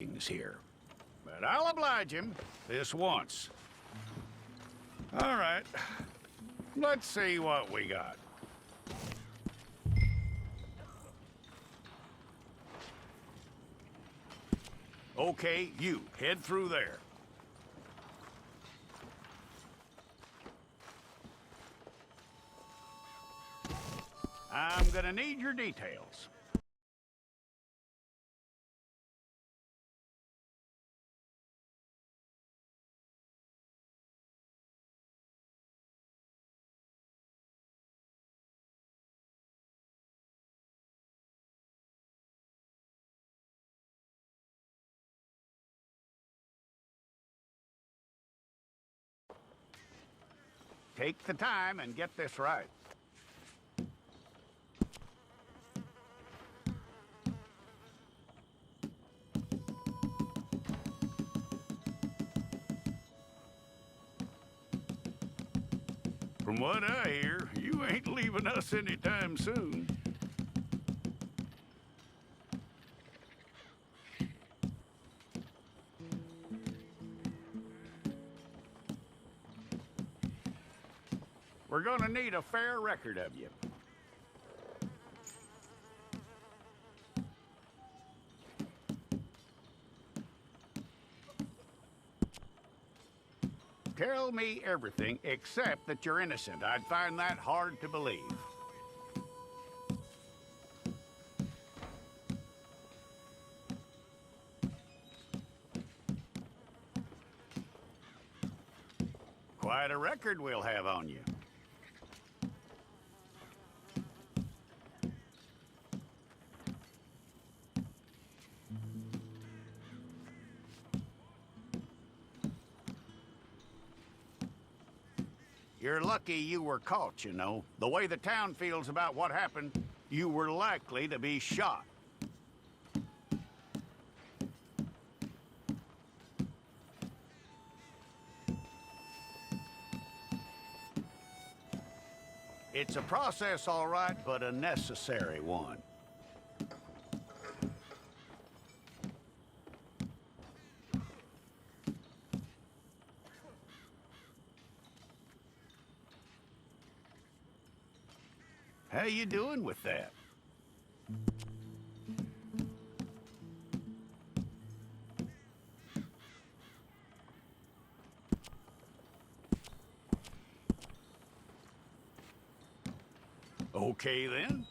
things here. But I'll oblige him this once. All right. Let's see what we got. Okay, you head through there. I'm gonna need your details. Take the time and get this right. From what I hear, you ain't leaving us anytime soon. We're gonna need a fair record of you. Tell me everything except that you're innocent. I'd find that hard to believe. Quite a record we'll have on you. You're lucky you were caught, you know. The way the town feels about what happened, you were likely to be shot. It's a process, all right, but a necessary one. How you doing with that? Okay, then.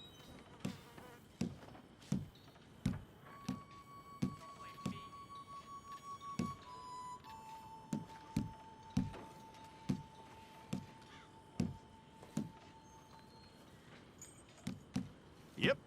Yep.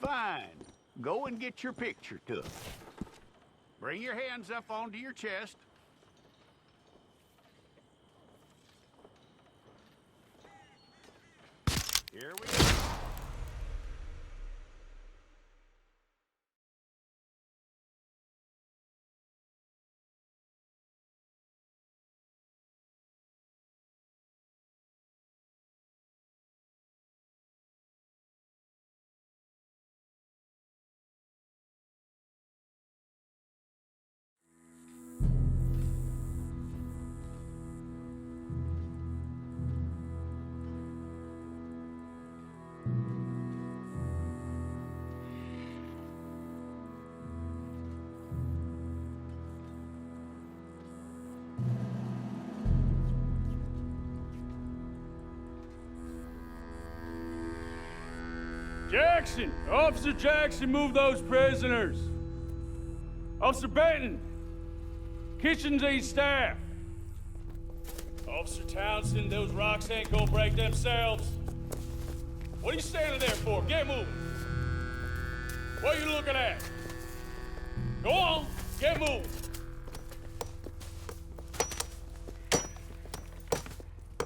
Fine. Go and get your picture took. Bring your hands up onto your chest. Here we go. Jackson! Officer Jackson, move those prisoners! Officer Benton! Kitchens aid staff! Officer Townsend, those rocks ain't gonna break themselves. What are you standing there for? Get moving! What are you looking at? Go on, get moving!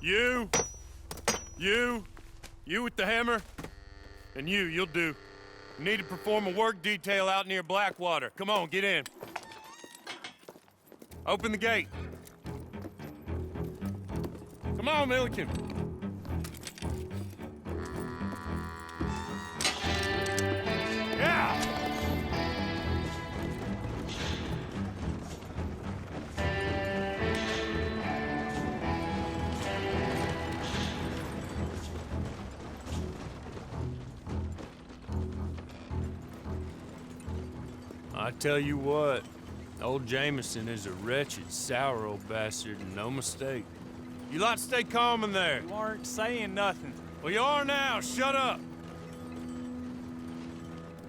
You with the hammer? And you'll do. You need to perform a work detail out near Blackwater. Come on, get in. Open the gate. Come on, Milliken. Yeah! I tell you what, old Jameson is a wretched, sour old bastard, and no mistake. You lot stay calm in there. You aren't saying nothing. Well, you are now. Shut up.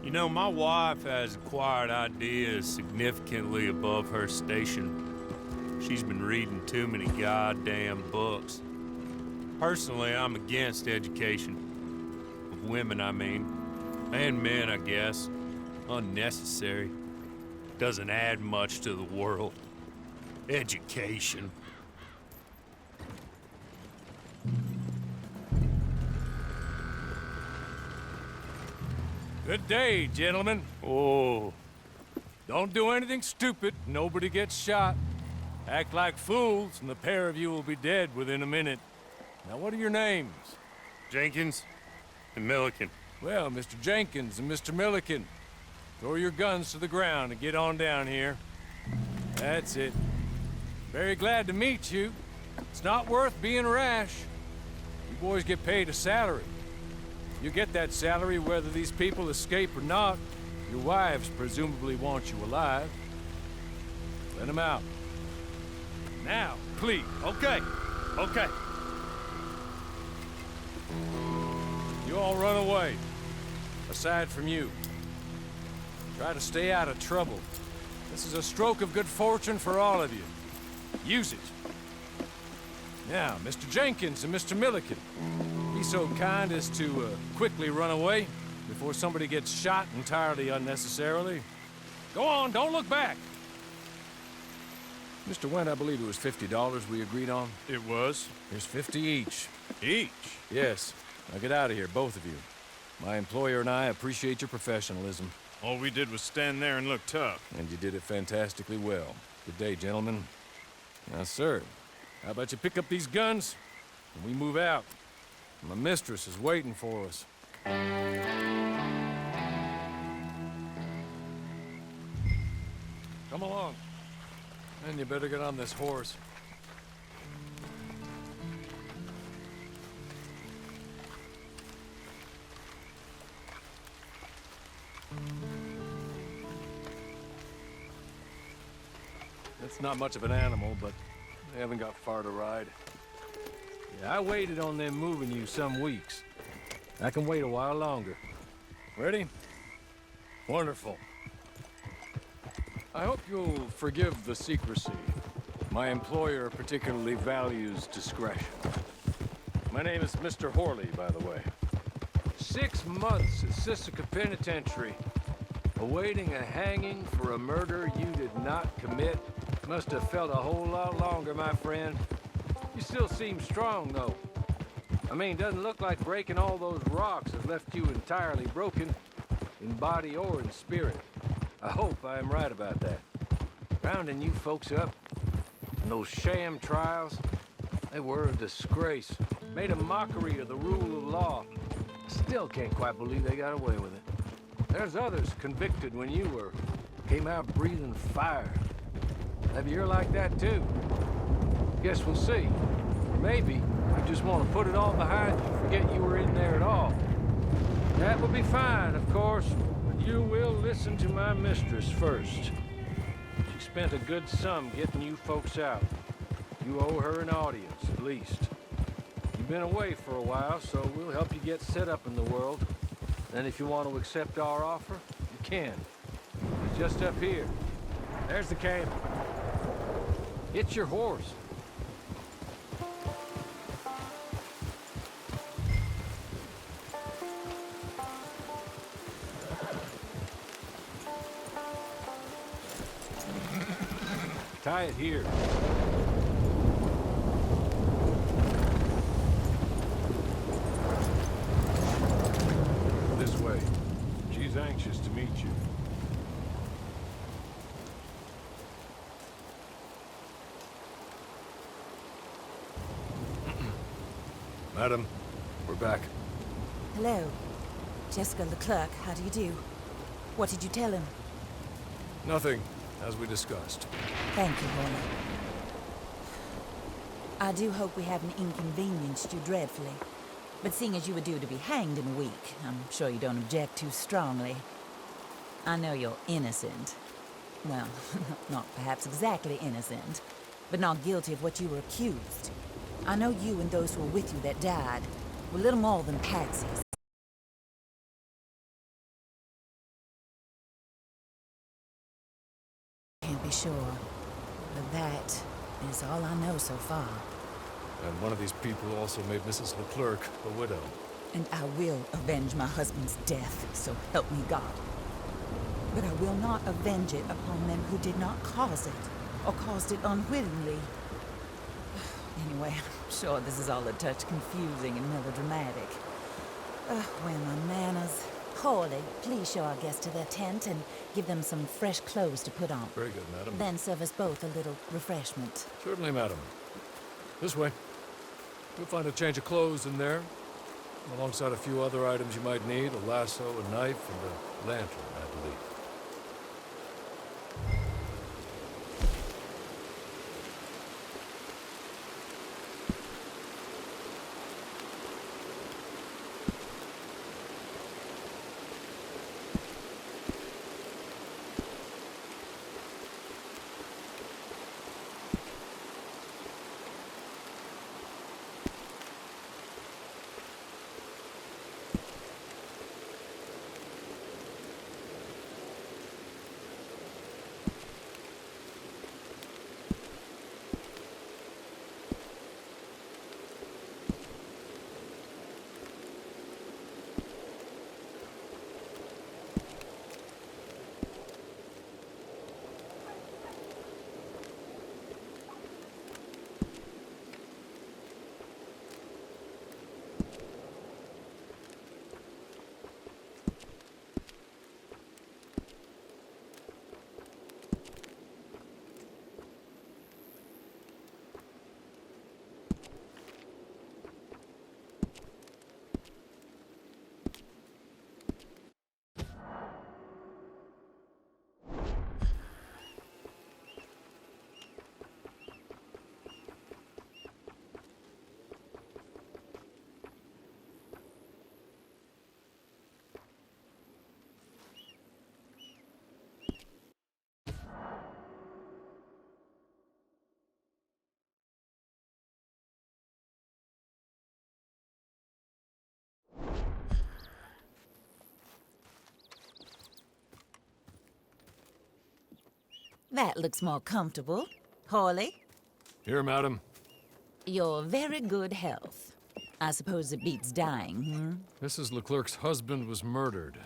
You know, my wife has acquired ideas significantly above her station. She's been reading too many goddamn books. Personally, I'm against education. Of women, I mean. And men, I guess. Unnecessary. Doesn't add much to the world. Education. Good day, gentlemen. Oh. Don't do anything stupid. Nobody gets shot. Act like fools, and the pair of you will be dead within a minute. Now, what are your names? Jenkins and Milliken. Well, Mr. Jenkins and Mr. Milliken, throw your guns to the ground and get on down here. That's it. Very glad to meet you. It's not worth being rash. You boys get paid a salary. You get that salary whether these people escape or not. Your wives presumably want you alive. Let them out. Now, please. Okay. You all run away. Aside from you. Try to stay out of trouble. This is a stroke of good fortune for all of you. Use it. Now, Mr. Jenkins and Mr. Milliken, be so kind as to quickly run away before somebody gets shot entirely unnecessarily. Go on, don't look back. Mr. Wendt, I believe it was $50 we agreed on. It was. Here's 50 each. Each? Yes. Now get out of here, both of you. My employer and I appreciate your professionalism. All we did was stand there and look tough. And you did it fantastically well. Good day, gentlemen. Now, sir, how about you pick up these guns and we move out? My mistress is waiting for us. Come along. And you better get on this horse. It's not much of an animal, but they haven't got far to ride. Yeah, I waited on them moving you some weeks. I can wait a while longer. Ready? Wonderful. I hope you'll forgive the secrecy. My employer particularly values discretion. My name is Mr. Horley, by the way. 6 months at Sisika Penitentiary, awaiting a hanging for a murder you did not commit. Must have felt a whole lot longer, my friend. You still seem strong, though. I mean, doesn't look like breaking all those rocks has left you entirely broken, in body or in spirit. I hope I am right about that. Rounding you folks up, and those sham trials, they were a disgrace. Made a mockery of the rule of law. Still can't quite believe they got away with it. There's others convicted when you were. Came out breathing fire. Maybe you're like that too. Guess we'll see. Or maybe you just want to put it all behind you, forget you were in there at all. That would be fine, of course, but you will listen to my mistress first. She spent a good sum getting you folks out. You owe her an audience, at least. You've been away for a while, so we'll help you get set up in the world. And if you want to accept our offer, you can. It's just up here. There's the camp. Get your horse. Tie it here. This way. She's anxious to meet you. Madam, we're back. Hello. Jessica Leclerc, how do you do? What did you tell him? Nothing, as we discussed. Thank you, Warner. I do hope we haven't inconvenienced you dreadfully. But seeing as you were due to be hanged in a week, I'm sure you don't object too strongly. I know you're innocent. Well, not perhaps exactly innocent, but not guilty of what you were accused. I know you and those who were with you that died were little more than patsies. Can't be sure, but that is all I know so far. And one of these people also made Mrs. Leclerc a widow. And I will avenge my husband's death, so help me God. But I will not avenge it upon them who did not cause it, or caused it unwittingly. Anyway, I'm sure this is all a touch confusing and melodramatic. Where are my manners? Hawley, please show our guests to their tent and give them some fresh clothes to put on. Very good, madam. Then serve us both a little refreshment. Certainly, madam. This way. You'll find a change of clothes in there, alongside a few other items you might need, a lasso, a knife, and a lantern, I believe. That looks more comfortable. Hawley, Here, madam. you're very good health. I suppose it beats dying, Mrs. Leclerc's husband was murdered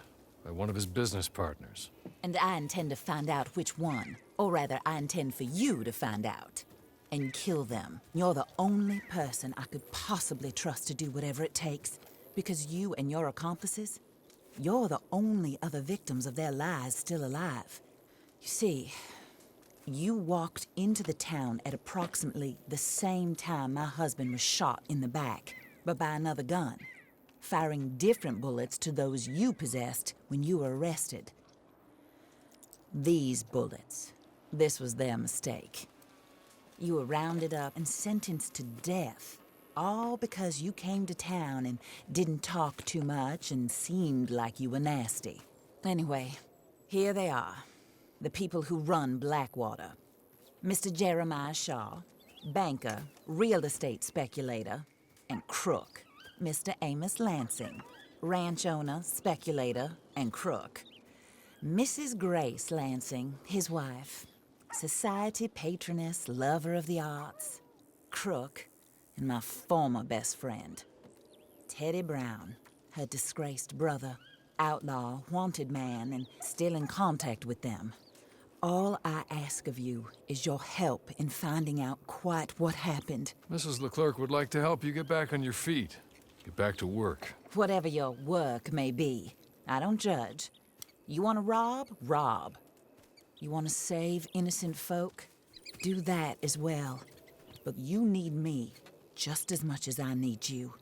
by one of his business partners. And I intend to find out which one. Or rather, I intend for you to find out. And kill them. You're the only person I could possibly trust to do whatever it takes. Because you and your accomplices, you're the only other victims of their lies still alive. You see, you walked into the town at approximately the same time my husband was shot in the back, but by another gun, firing different bullets to those you possessed when you were arrested. These bullets, this was their mistake. You were rounded up and sentenced to death, all because you came to town and didn't talk too much and seemed like you were nasty. Anyway, here they are. The people who run Blackwater. Mr. Jeremiah Shaw, banker, real estate speculator, and crook, Mr. Amos Lansing. ranch owner, speculator, and crook. Mrs. Grace Lansing, his wife. Society patroness, lover of the arts, crook, and my former best friend. Teddy Brown, her disgraced brother, outlaw, wanted man, and still in contact with them. All I ask of you is your help in finding out quite what happened. Mrs. Leclerc would like to help you get back on your feet. Get back to work. Whatever your work may be, I don't judge. You want to rob? Rob. You want to save innocent folk? Do that as well. But you need me just as much as I need you.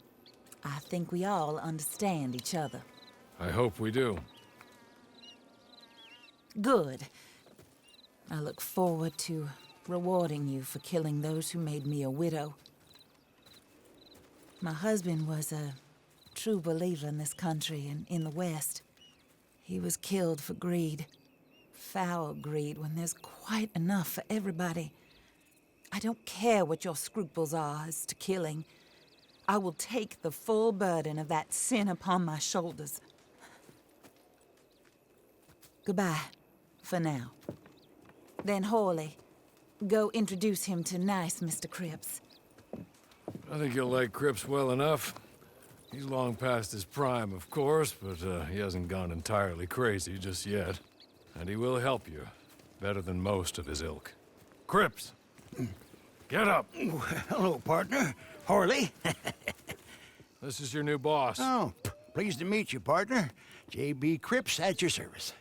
I think we all understand each other. I hope we do. Good. I look forward to rewarding you for killing those who made me a widow. My husband was a true believer in this country and in the West. He was killed for greed. Foul greed when there's quite enough for everybody. I don't care what your scruples are as to killing. I will take the full burden of that sin upon my shoulders. Goodbye, for now. Then Hawley, go introduce him to nice Mr. Cripps. I think you'll like Cripps well enough. He's long past his prime, of course, but he hasn't gone entirely crazy just yet. And he will help you, better than most of his ilk. Cripps! Get up! Hello, partner. Harley. This is your new boss. Oh, pleased to meet you, partner. J.B. Cripps at your service.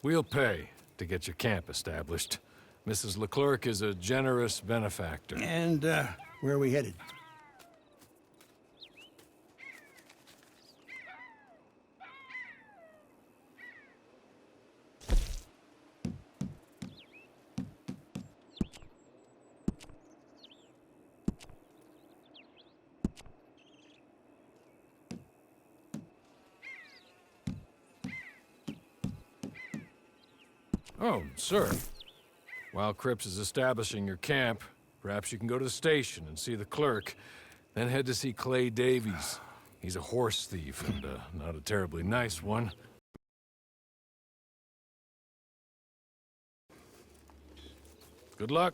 We'll pay to get your camp established. Mrs. Leclerc is a generous benefactor. And, where are we headed? Oh, sir. While Cripps is establishing your camp, perhaps you can go to the station and see the clerk, then head to see Clay Davies. He's a horse thief, and not a terribly nice one. Good luck.